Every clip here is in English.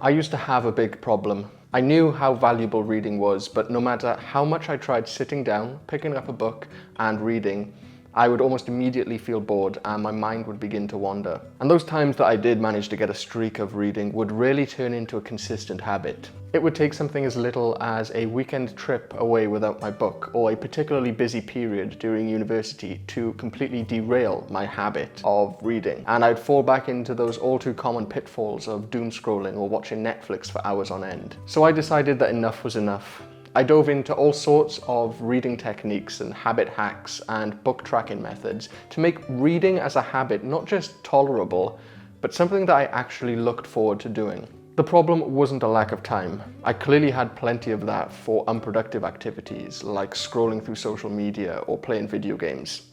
I used to have a big problem. I knew how valuable reading was, but no matter how much I tried sitting down, picking up a book and reading, I would almost immediately feel bored and my mind would begin to wander. And those times that I did manage to get a streak of reading would really turn into a consistent habit. It would take something as little as a weekend trip away without my book, or a particularly busy period during university to completely derail my habit of reading. And I'd fall back into those all too common pitfalls of doom scrolling or watching Netflix for hours on end. So I decided that enough was enough. I dove into all sorts of reading techniques and habit hacks and book tracking methods to make reading as a habit not just tolerable, but something that I actually looked forward to doing. The problem wasn't a lack of time. I clearly had plenty of that for unproductive activities like scrolling through social media or playing video games.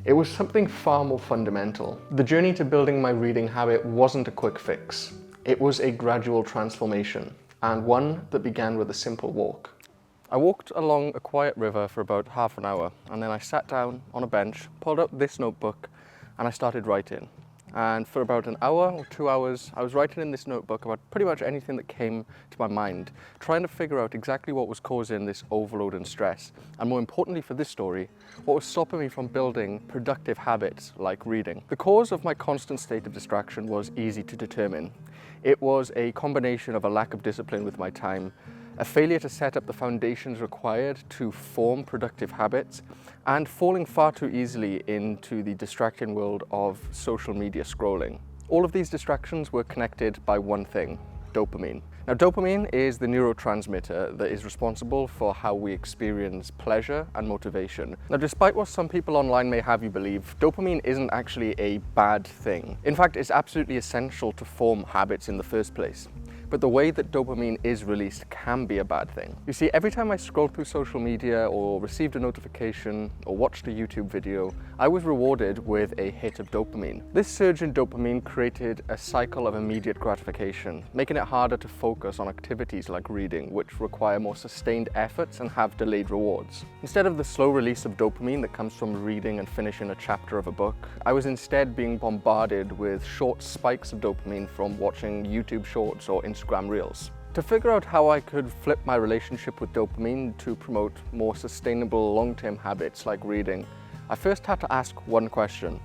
It was something far more fundamental. The journey to building my reading habit wasn't a quick fix. It was a gradual transformation, and one that began with a simple walk. I walked along a quiet river for about half an hour, and then I sat down on a bench, pulled up this notebook, and I started writing. And for about an hour or 2 hours, I was writing in this notebook about pretty much anything that came to my mind, trying to figure out exactly what was causing this overload and stress, and more importantly for this story, what was stopping me from building productive habits like reading. The cause of my constant state of distraction was easy to determine. It was a combination of a lack of discipline with my time, a failure to set up the foundations required to form productive habits, and falling far too easily into the distracting world of social media scrolling. All of these distractions were connected by one thing: dopamine. Now, dopamine is the neurotransmitter that is responsible for how we experience pleasure and motivation. Now, despite what some people online may have you believe, dopamine isn't actually a bad thing. In fact, it's absolutely essential to form habits in the first place. But the way that dopamine is released can be a bad thing. You see, every time I scrolled through social media or received a notification or watched a YouTube video, I was rewarded with a hit of dopamine. This surge in dopamine created a cycle of immediate gratification, making it harder to focus on activities like reading, which require more sustained efforts and have delayed rewards. Instead of the slow release of dopamine that comes from reading and finishing a chapter of a book, I was instead being bombarded with short spikes of dopamine from watching YouTube Shorts or Instagram Reels. To figure out how I could flip my relationship with dopamine to promote more sustainable long-term habits like reading, I first had to ask one question: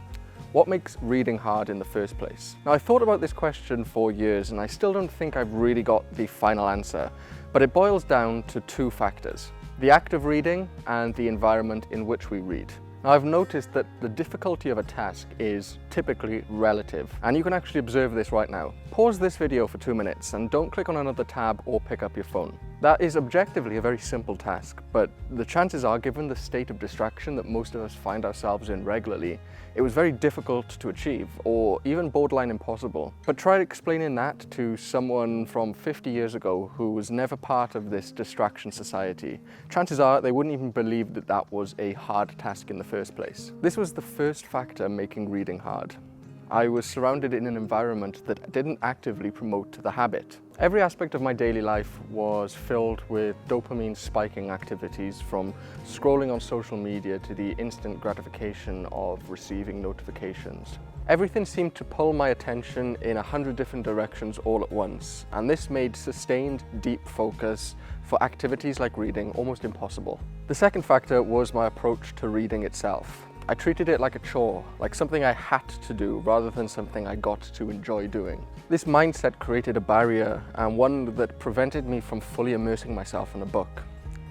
what makes reading hard in the first place? Now, I thought about this question for years and I still don't think I've really got the final answer, but it boils down to two factors: the act of reading and the environment in which we read. Now, I've noticed that the difficulty of a task is typically relative, and you can actually observe this right now. Pause this video for 2 minutes and don't click on another tab or pick up your phone. That is objectively a very simple task, but the chances are, given the state of distraction that most of us find ourselves in regularly, it was very difficult to achieve, or even borderline impossible. But try explaining that to someone from 50 years ago who was never part of this distraction society. Chances are they wouldn't even believe that that was a hard task in the first place. This was the first factor making reading hard. I was surrounded in an environment that didn't actively promote the habit. Every aspect of my daily life was filled with dopamine spiking activities, from scrolling on social media to the instant gratification of receiving notifications. Everything seemed to pull my attention in 100 different directions all at once, and this made sustained, deep focus for activities like reading almost impossible. The second factor was my approach to reading itself. I treated it like a chore, like something I had to do rather than something I got to enjoy doing. This mindset created a barrier, and one that prevented me from fully immersing myself in a book.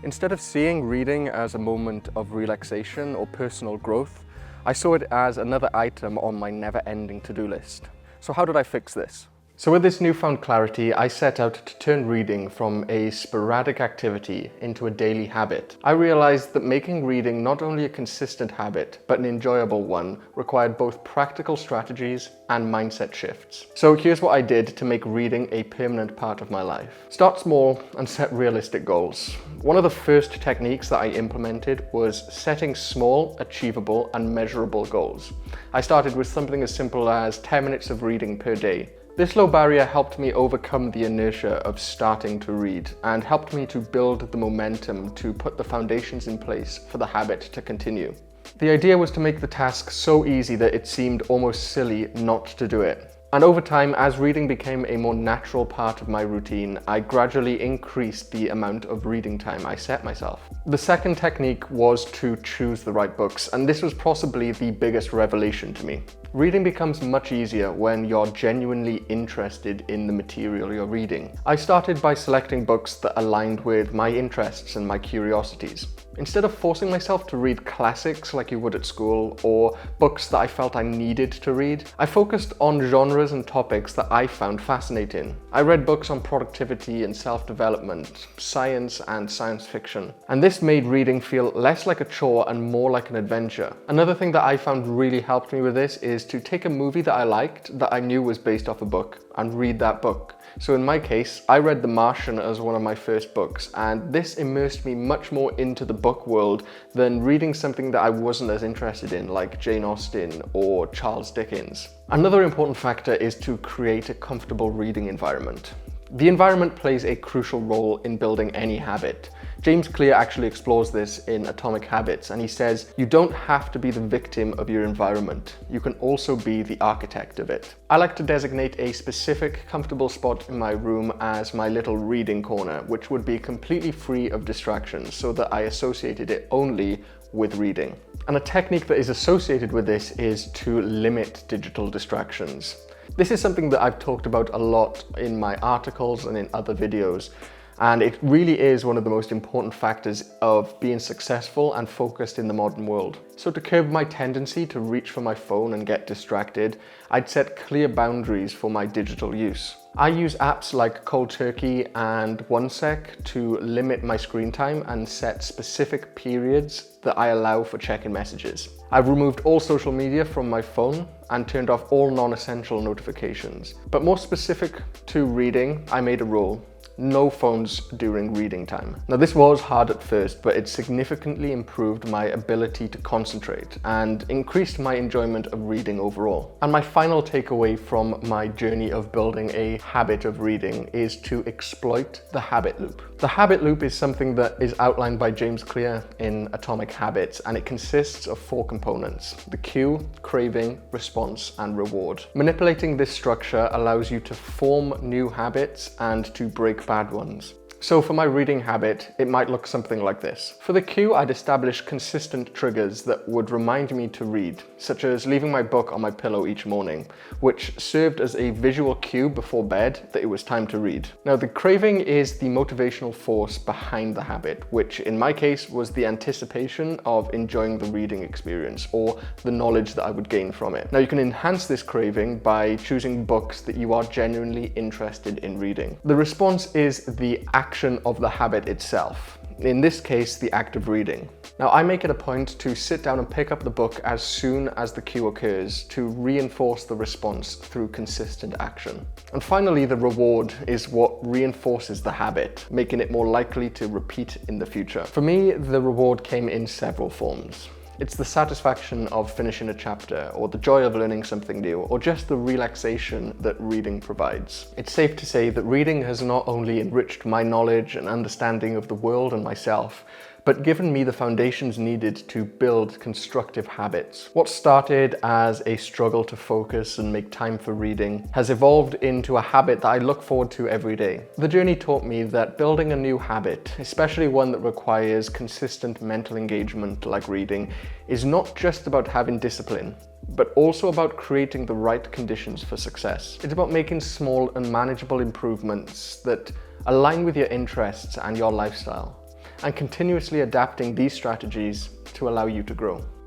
Instead of seeing reading as a moment of relaxation or personal growth, I saw it as another item on my never-ending to-do list. So how did I fix this? So with this newfound clarity, I set out to turn reading from a sporadic activity into a daily habit. I realized that making reading not only a consistent habit, but an enjoyable one, required both practical strategies and mindset shifts. So here's what I did to make reading a permanent part of my life. Start small and set realistic goals. One of the first techniques that I implemented was setting small, achievable, and measurable goals. I started with something as simple as 10 minutes of reading per day. This low barrier helped me overcome the inertia of starting to read and helped me to build the momentum to put the foundations in place for the habit to continue. The idea was to make the task so easy that it seemed almost silly not to do it. And over time, as reading became a more natural part of my routine, I gradually increased the amount of reading time I set myself. The second technique was to choose the right books, and this was possibly the biggest revelation to me. Reading becomes much easier when you're genuinely interested in the material you're reading. I started by selecting books that aligned with my interests and my curiosities. Instead of forcing myself to read classics like you would at school, or books that I felt I needed to read, I focused on genres and topics that I found fascinating. I read books on productivity and self-development, science and science fiction, and this made reading feel less like a chore and more like an adventure. Another thing that I found really helped me with this is to take a movie that I liked, that I knew was based off a book, and read that book. So in my case, I read The Martian as one of my first books, and this immersed me much more into the book world than reading something that I wasn't as interested in, like Jane Austen or Charles Dickens. Another important factor is to create a comfortable reading environment. The environment plays a crucial role in building any habit. James Clear actually explores this in Atomic Habits, and he says, you don't have to be the victim of your environment. You can also be the architect of it. I like to designate a specific comfortable spot in my room as my little reading corner, which would be completely free of distractions so that I associated it only with reading. And a technique that is associated with this is to limit digital distractions. This is something that I've talked about a lot in my articles and in other videos, and it really is one of the most important factors of being successful and focused in the modern world. So to curb my tendency to reach for my phone and get distracted, I'd set clear boundaries for my digital use. I use apps like Cold Turkey and OneSec to limit my screen time and set specific periods that I allow for checking messages. I've removed all social media from my phone and turned off all non-essential notifications. But more specific to reading, I made a rule: no phones during reading time. Now this was hard at first, but it significantly improved my ability to concentrate and increased my enjoyment of reading overall. And my final takeaway from my journey of building a habit of reading is to exploit the habit loop. The habit loop is something that is outlined by James Clear in Atomic Habits, and it consists of 4 components: the cue, craving, response, and reward. Manipulating this structure allows you to form new habits and to break bad ones. So for my reading habit, it might look something like this. For the cue, I'd establish consistent triggers that would remind me to read, such as leaving my book on my pillow each morning, which served as a visual cue before bed that it was time to read. Now, the craving is the motivational force behind the habit, which in my case was the anticipation of enjoying the reading experience or the knowledge that I would gain from it. Now, you can enhance this craving by choosing books that you are genuinely interested in reading. The response is the action of the habit itself. In this case, the act of reading. Now, I make it a point to sit down and pick up the book as soon as the cue occurs to reinforce the response through consistent action. And finally, the reward is what reinforces the habit, making it more likely to repeat in the future. For me, the reward came in several forms. It's the satisfaction of finishing a chapter, or the joy of learning something new, or just the relaxation that reading provides. It's safe to say that reading has not only enriched my knowledge and understanding of the world and myself, but given me the foundations needed to build constructive habits. What started as a struggle to focus and make time for reading has evolved into a habit that I look forward to every day. The journey taught me that building a new habit, especially one that requires consistent mental engagement like reading, is not just about having discipline, but also about creating the right conditions for success. It's about making small and manageable improvements that align with your interests and your lifestyle, and continuously adapting these strategies to allow you to grow.